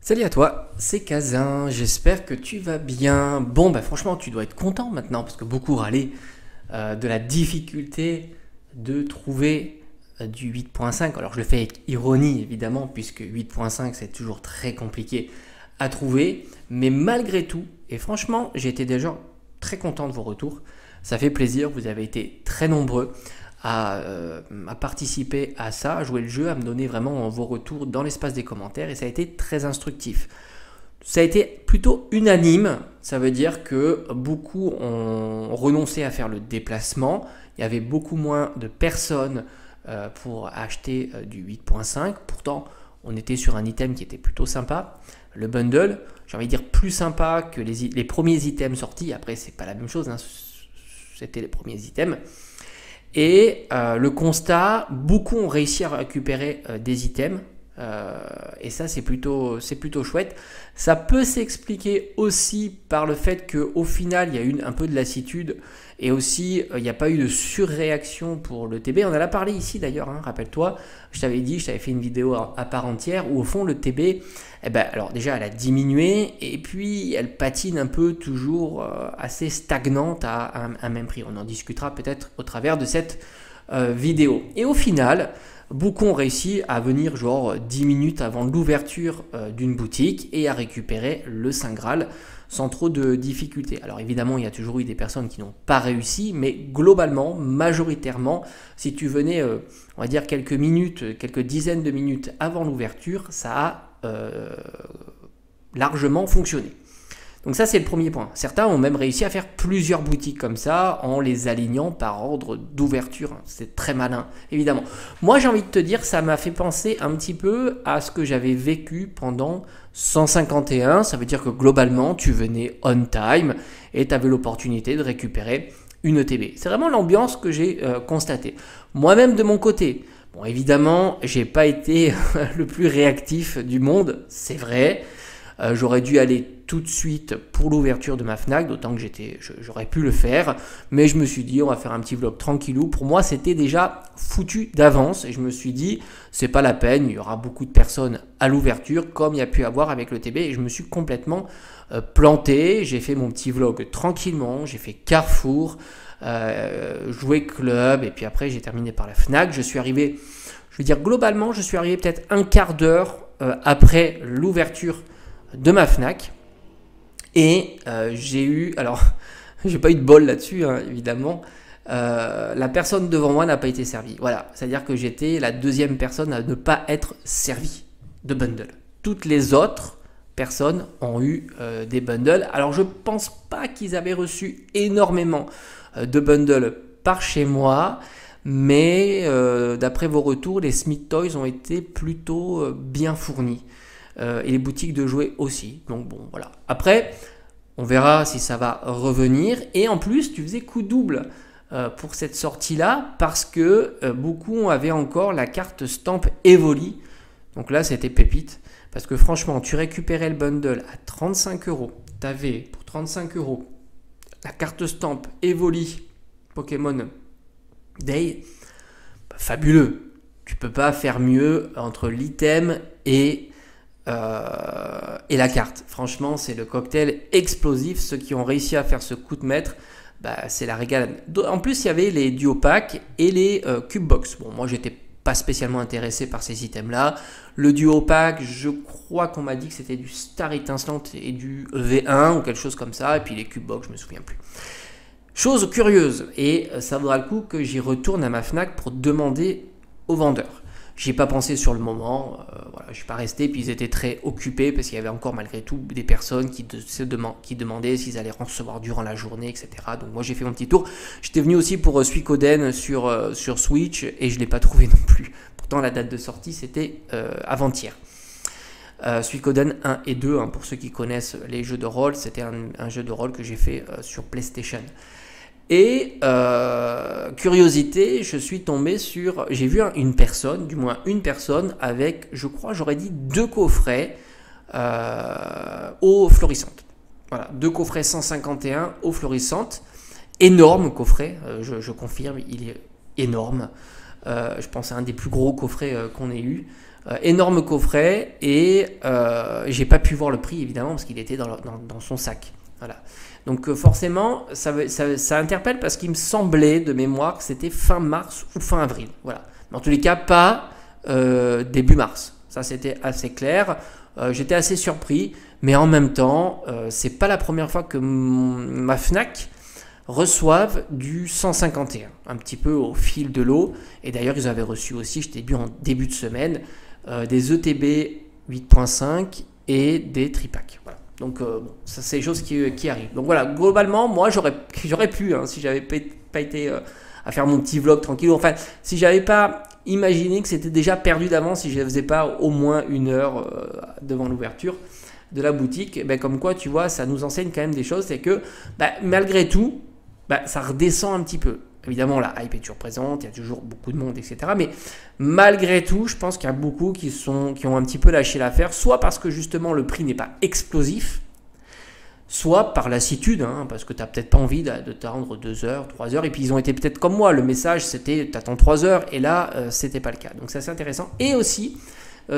Salut à toi, c'est Kazin, j'espère que tu vas bien. Bon, bah franchement, tu dois être content maintenant parce que beaucoup râlaient de la difficulté de trouver du 8.5. Alors je le fais avec ironie évidemment, puisque 8.5 c'est toujours très compliqué à trouver, mais malgré tout, et franchement, j'ai été déjà très content de vos retours. Ça fait plaisir, vous avez été très nombreux à participer à ça, à jouer le jeu, à me donner vraiment vos retours dans l'espace des commentaires et ça a été très instructif. Ça a été plutôt unanime, ça veut dire que beaucoup ont renoncé à faire le déplacement, il y avait beaucoup moins de personnes pour acheter du 8.5, pourtant on était sur un item qui était plutôt sympa, le bundle, j'ai envie de dire plus sympa que les premiers items sortis, après c'est pas la même chose, hein, c'était les premiers items. Et le constat, beaucoup ont réussi à récupérer des items. Et ça, c'est plutôt chouette. Ça peut s'expliquer aussi par le fait qu'au final, il y a eu un peu de lassitude. Et aussi, il n'y a pas eu de surréaction pour le TB. On en a parlé ici d'ailleurs, hein, rappelle-toi. Je t'avais dit, je t'avais fait une vidéo à part entière où au fond, le TB, eh ben, alors déjà, elle a diminué. Et puis, elle patine un peu toujours assez stagnante à un même prix. On en discutera peut-être au travers de cette vidéo. Et au final, beaucoup ont réussi à venir genre 10 minutes avant l'ouverture d'une boutique et à récupérer le Saint Graal sans trop de difficultés. Alors évidemment, il y a toujours eu des personnes qui n'ont pas réussi, mais globalement, majoritairement, si tu venais, on va dire quelques minutes, quelques dizaines de minutes avant l'ouverture, ça a largement fonctionné. Donc ça, c'est le premier point. Certains ont même réussi à faire plusieurs boutiques comme ça en les alignant par ordre d'ouverture. C'est très malin, évidemment. Moi, j'ai envie de te dire, ça m'a fait penser un petit peu à ce que j'avais vécu pendant 151. Ça veut dire que globalement, tu venais on time et tu avais l'opportunité de récupérer une ETB. C'est vraiment l'ambiance que j'ai constatée. Moi-même, de mon côté, bon, évidemment, j'ai pas été le plus réactif du monde, c'est vrai. J'aurais dû aller tout de suite pour l'ouverture de ma Fnac, d'autant que j'aurais pu le faire, mais je me suis dit on va faire un petit vlog tranquillou. Pour moi c'était déjà foutu d'avance et je me suis dit c'est pas la peine, il y aura beaucoup de personnes à l'ouverture comme il y a pu avoir avec le TB et je me suis complètement planté. J'ai fait mon petit vlog tranquillement, j'ai fait Carrefour, joué club et puis après j'ai terminé par la Fnac. Je suis arrivé, je veux dire globalement je suis arrivé peut-être un quart d'heure après l'ouverture de ma Fnac et j'ai eu, alors j'ai pas eu de bol là-dessus hein, évidemment, la personne devant moi n'a pas été servie, voilà, c'est à dire que j'étais la deuxième personne à ne pas être servie de bundle. Toutes les autres personnes ont eu des bundles, alors je pense pas qu'ils avaient reçu énormément de bundles par chez moi, mais d'après vos retours les Smith Toys ont été plutôt bien fournis. Et les boutiques de jouets aussi. Donc bon, voilà. Après, on verra si ça va revenir. Et en plus, tu faisais coup double pour cette sortie-là parce que beaucoup avaient encore la carte Stamp Evoli. Donc là, c'était pépite. Parce que franchement, tu récupérais le bundle à 35 euros. Tu avais pour 35 euros la carte Stamp Evoli Pokémon Day. Bah, fabuleux. Tu peux pas faire mieux entre l'item et la carte. Franchement, c'est le cocktail explosif. Ceux qui ont réussi à faire ce coup de maître, bah, c'est la régalade. En plus, il y avait les duo packs et les cube box. Bon, moi, j'étais pas spécialement intéressé par ces items-là. Le duo pack, je crois qu'on m'a dit que c'était du Star Hit Instant et du V1 ou quelque chose comme ça. Et puis les cube box, je me souviens plus. Chose curieuse, et ça vaudra le coup que j'y retourne à ma Fnac pour demander au vendeur. J'y ai pas pensé sur le moment, voilà, je suis pas resté, puis ils étaient très occupés parce qu'il y avait encore malgré tout des personnes qui demandaient s'ils allaient recevoir durant la journée, etc. Donc moi j'ai fait mon petit tour. J'étais venu aussi pour Suikoden sur Switch et je l'ai pas trouvé non plus. Pourtant la date de sortie c'était avant-hier. Suikoden 1 et 2, hein, pour ceux qui connaissent les jeux de rôle, c'était un jeu de rôle que j'ai fait sur PlayStation. Et curiosité, je suis tombé sur, j'ai vu une personne, du moins une personne avec, je crois, j'aurais dit 2 coffrets eau florissante. Voilà, 2 coffrets 151 eau florissante, énorme coffret, je confirme, il est énorme. Je pense à un des plus gros coffrets qu'on ait eu. Énorme coffret et j'ai pas pu voir le prix évidemment parce qu'il était dans son sac. Voilà. Donc forcément ça interpelle parce qu'il me semblait de mémoire que c'était fin mars ou fin avril. Voilà. Mais en tous les cas pas début mars. Ça c'était assez clair. J'étais assez surpris, mais en même temps c'est pas la première fois que ma Fnac reçoivent du 151, un petit peu au fil de l'eau. Et d'ailleurs, ils avaient reçu aussi, je t'ai dit en début de semaine, des ETB 8.5 et des tripacks. Voilà. Donc, bon, ça, c'est des choses qui arrivent. Donc voilà, globalement, moi, j'aurais pu, hein, si j'avais pas été à faire mon petit vlog tranquille, enfin, si j'avais pas imaginé que c'était déjà perdu d'avance, si je ne faisais pas au moins 1 heure devant l'ouverture de la boutique, ben, comme quoi, tu vois, ça nous enseigne quand même des choses, c'est que ben, malgré tout, ça redescend un petit peu. Évidemment, la hype est toujours présente, il y a toujours beaucoup de monde, etc. Mais malgré tout, je pense qu'il y a beaucoup qui ont un petit peu lâché l'affaire, soit parce que justement le prix n'est pas explosif, soit par lassitude, hein, parce que tu n'as peut-être pas envie de t'attendre 2 heures, 3 heures, et puis ils ont été peut-être comme moi, le message c'était t'attends 3 heures, et là, c'était pas le cas. Donc ça c'est intéressant. Et aussi,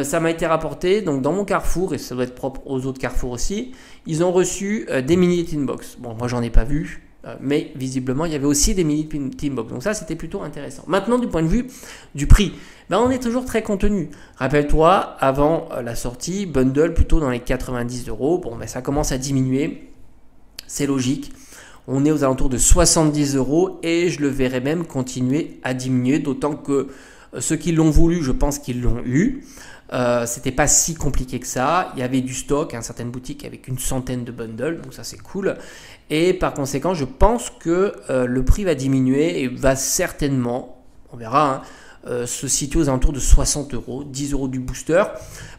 ça m'a été rapporté, donc dans mon Carrefour, et ça doit être propre aux autres Carrefour aussi, ils ont reçu des mini tin box. Bon, moi j'en ai pas vu, mais visiblement il y avait aussi des mini tin box, donc ça c'était plutôt intéressant. Maintenant du point de vue du prix, on est toujours très contenu. Rappelle-toi, avant la sortie, bundle plutôt dans les 90 €, bon ça commence à diminuer, c'est logique. On est aux alentours de 70 € et je le verrai même continuer à diminuer, d'autant que ceux qui l'ont voulu, je pense qu'ils l'ont eu. C'était pas si compliqué que ça. Il y avait du stock, certaines boutiques avec une centaine de bundles, donc ça c'est cool. Et par conséquent, je pense que le prix va diminuer et va certainement, on verra, se situer aux alentours de 60 €, 10 € du booster.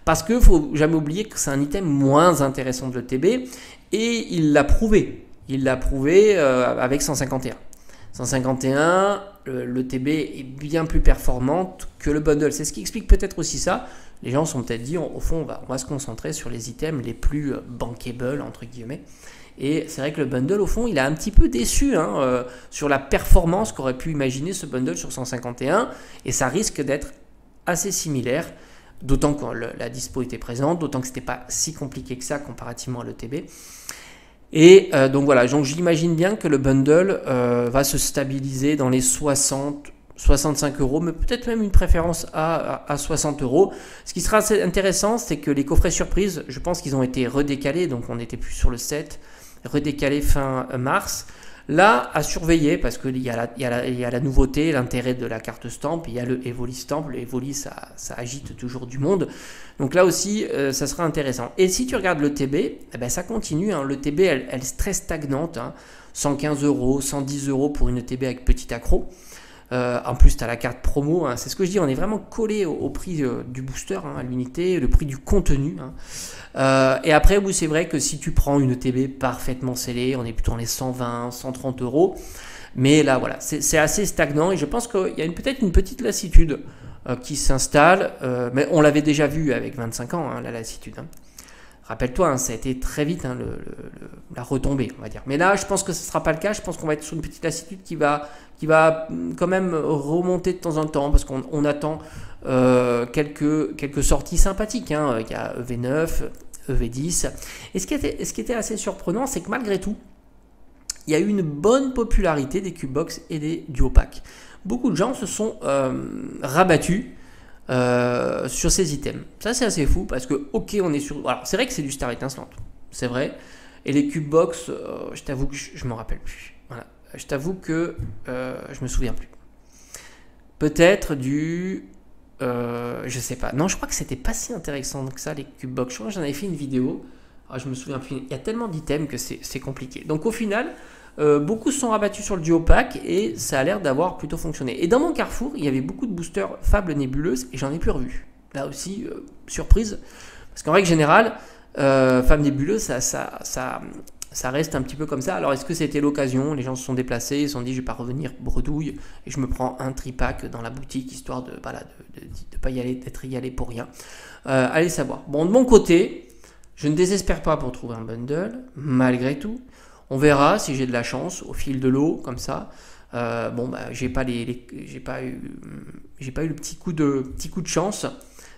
Parce qu'il ne faut jamais oublier que c'est un item moins intéressant de l'ETB et il l'a prouvé. Il l'a prouvé avec 151. 151, l'ETB est bien plus performante que le bundle. C'est ce qui explique peut-être aussi ça. Les gens se sont peut-être dit, au fond, on va se concentrer sur les items les plus bankable, entre guillemets. Et c'est vrai que le bundle, au fond, il a un petit peu déçu sur la performance qu'aurait pu imaginer ce bundle sur 151. Et ça risque d'être assez similaire, d'autant que la dispo était présente, d'autant que ce n'était pas si compliqué que ça comparativement à l'ETB. Et donc voilà, donc j'imagine bien que le bundle va se stabiliser dans les 65 €, mais peut-être même une préférence à 60 €. Ce qui sera assez intéressant, c'est que les coffrets surprises, je pense qu'ils ont été redécalés, donc on n'était plus sur le 7, redécalés fin mars. Là, à surveiller, parce qu'il y a la nouveauté, l'intérêt de la carte stamp, il y a le Evoli stamp. Le Evoli, ça agite toujours du monde. Donc là aussi, ça sera intéressant. Et si tu regardes le TB, ça continue. Le TB, elle est très stagnante. 115 €, 110 € pour une TB avec petit accro. En plus, tu as la carte promo. C'est ce que je dis, on est vraiment collé au prix du booster, à l'unité, le prix du contenu. Et après, oui, c'est vrai que si tu prends une TB parfaitement scellée, on est plutôt dans les 120, 130 €. Mais là, voilà, c'est assez stagnant et je pense qu'il y a peut-être une petite lassitude qui s'installe. Mais on l'avait déjà vu avec 25 ans, la lassitude. Rappelle-toi, ça a été très vite la retombée, on va dire. Mais là, je pense que ce ne sera pas le cas. Je pense qu'on va être sur une petite lassitude qui va quand même remonter de temps en temps parce qu'on attend quelques sorties sympathiques. Il y a EV9, EV10. Et ce qui était assez surprenant, c'est que malgré tout, il y a eu une bonne popularité des Cubebox et des Duopack. Beaucoup de gens se sont rabattus sur ces items. Ça c'est assez fou parce que on est sur... Alors c'est vrai que c'est du Star étincelante, c'est vrai. Et les Cubebox, je t'avoue que je m'en rappelle plus. Voilà. Je t'avoue que je me souviens plus. Peut-être je sais pas. Non, je crois que c'était pas si intéressant que ça les Cubebox. Je crois que j'en avais fait une vidéo. Je me souviens plus. Il y a tellement d'items que c'est compliqué. Donc au final, beaucoup se sont rabattus sur le Duopack et ça a l'air d'avoir plutôt fonctionné. Et dans mon Carrefour, il y avait beaucoup de boosters Fables nébuleuses et j'en ai plus revu. Là aussi, surprise. Parce qu'en règle générale, Fables nébuleuses, ça reste un petit peu comme ça. Alors est-ce que c'était l'occasion? Les gens se sont déplacés, ils se sont dit je vais pas revenir bredouille et je me prends un tripack dans la boutique histoire de pas y aller, d'être y aller pour rien. Allez savoir. Bon, de mon côté, je ne désespère pas pour trouver un bundle, malgré tout. On verra si j'ai de la chance au fil de l'eau, comme ça. J'ai pas eu le petit coup de chance.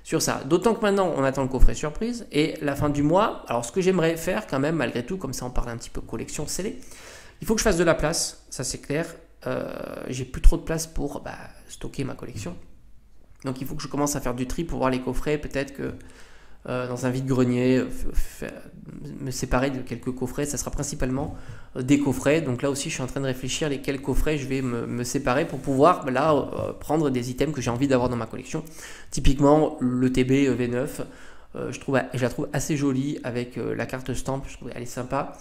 sur ça. D'autant que maintenant, on attend le coffret surprise et la fin du mois. Alors, ce que j'aimerais faire quand même, malgré tout, comme ça on parle un petit peu collection scellée, il faut que je fasse de la place, ça c'est clair. J'ai plus trop de place pour stocker ma collection. Donc, il faut que je commence à faire du tri pour voir les coffrets. Peut-être que dans un vide-grenier, me séparer de quelques coffrets. Ça sera principalement des coffrets. Donc là aussi, je suis en train de réfléchir lesquels coffrets je vais me séparer pour pouvoir prendre des items que j'ai envie d'avoir dans ma collection. Typiquement, le TB V9, je la trouve assez jolie avec la carte stamp. Je trouve elle est sympa.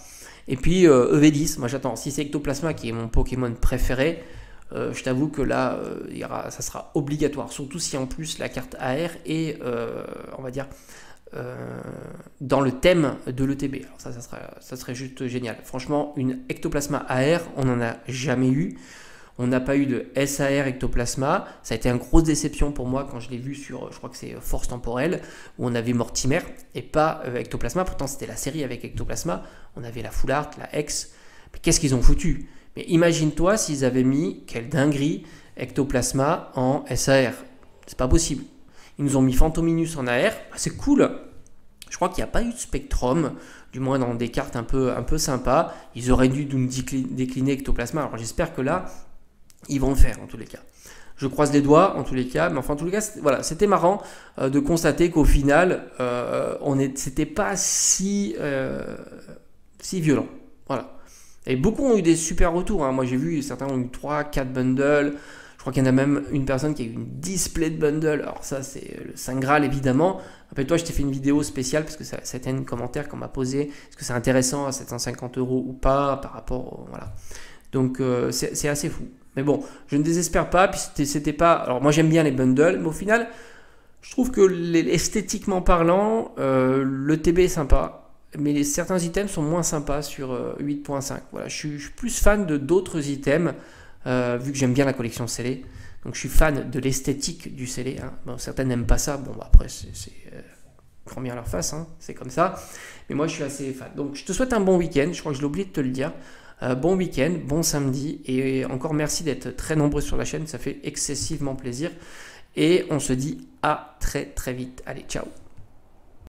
Et puis EV10, moi j'attends. Si c'est Ectoplasma qui est mon Pokémon préféré, je t'avoue que là, ça sera obligatoire. Surtout si en plus la carte AR est, on va dire, dans le thème de l'ETB. Alors ça serait juste génial. Franchement, une Ectoplasma AR, on n'en a jamais eu. On n'a pas eu de SAR Ectoplasma. Ça a été une grosse déception pour moi quand je l'ai vu sur, je crois que c'est Force Temporelle, où on avait Mortimer et pas Ectoplasma. Pourtant, c'était la série avec Ectoplasma. On avait la Full Art, la X. Mais qu'est-ce qu'ils ont foutu? Mais imagine-toi s'ils avaient mis, quelle dinguerie, Ectoplasma en SAR. C'est pas possible. Ils nous ont mis Phantominus en AR. C'est cool. Je crois qu'il n'y a pas eu de Spectrum, du moins dans des cartes un peu sympas. Ils auraient dû nous décliner Ectoplasma. Alors j'espère que là, ils vont le faire en tous les cas. Je croise les doigts en tous les cas. Mais enfin, en tous les cas, voilà, c'était marrant de constater qu'au final, c'était pas si violent. Voilà. Et beaucoup ont eu des super retours. Moi, j'ai vu, certains ont eu 3, 4 bundles. Je crois qu'il y en a même une personne qui a eu une display de bundle. Alors ça, c'est le Saint Graal, évidemment. Rappelle-toi, je t'ai fait une vidéo spéciale parce que c'était un commentaire qu'on m'a posé. Est-ce que c'est intéressant à 750 € ou pas par rapport voilà. Donc, c'est assez fou. Mais bon, je ne désespère pas. Puis c'était pas... Alors, moi, j'aime bien les bundles. Mais au final, je trouve que esthétiquement parlant, le TB est sympa. Mais certains items sont moins sympas sur 8.5. Voilà, je suis plus fan de d'autres items. Vu que j'aime bien la collection scellée, donc je suis fan de l'esthétique du scellé. Bon, certains n'aiment pas ça, bon après c'est grand bien leur face, c'est comme ça, mais moi je suis assez fan. Donc je te souhaite un bon week-end, je crois que je l'ai oublié de te le dire. Bon week-end, bon samedi, et encore merci d'être très nombreux sur la chaîne, ça fait excessivement plaisir, et on se dit à très très vite. Allez, ciao.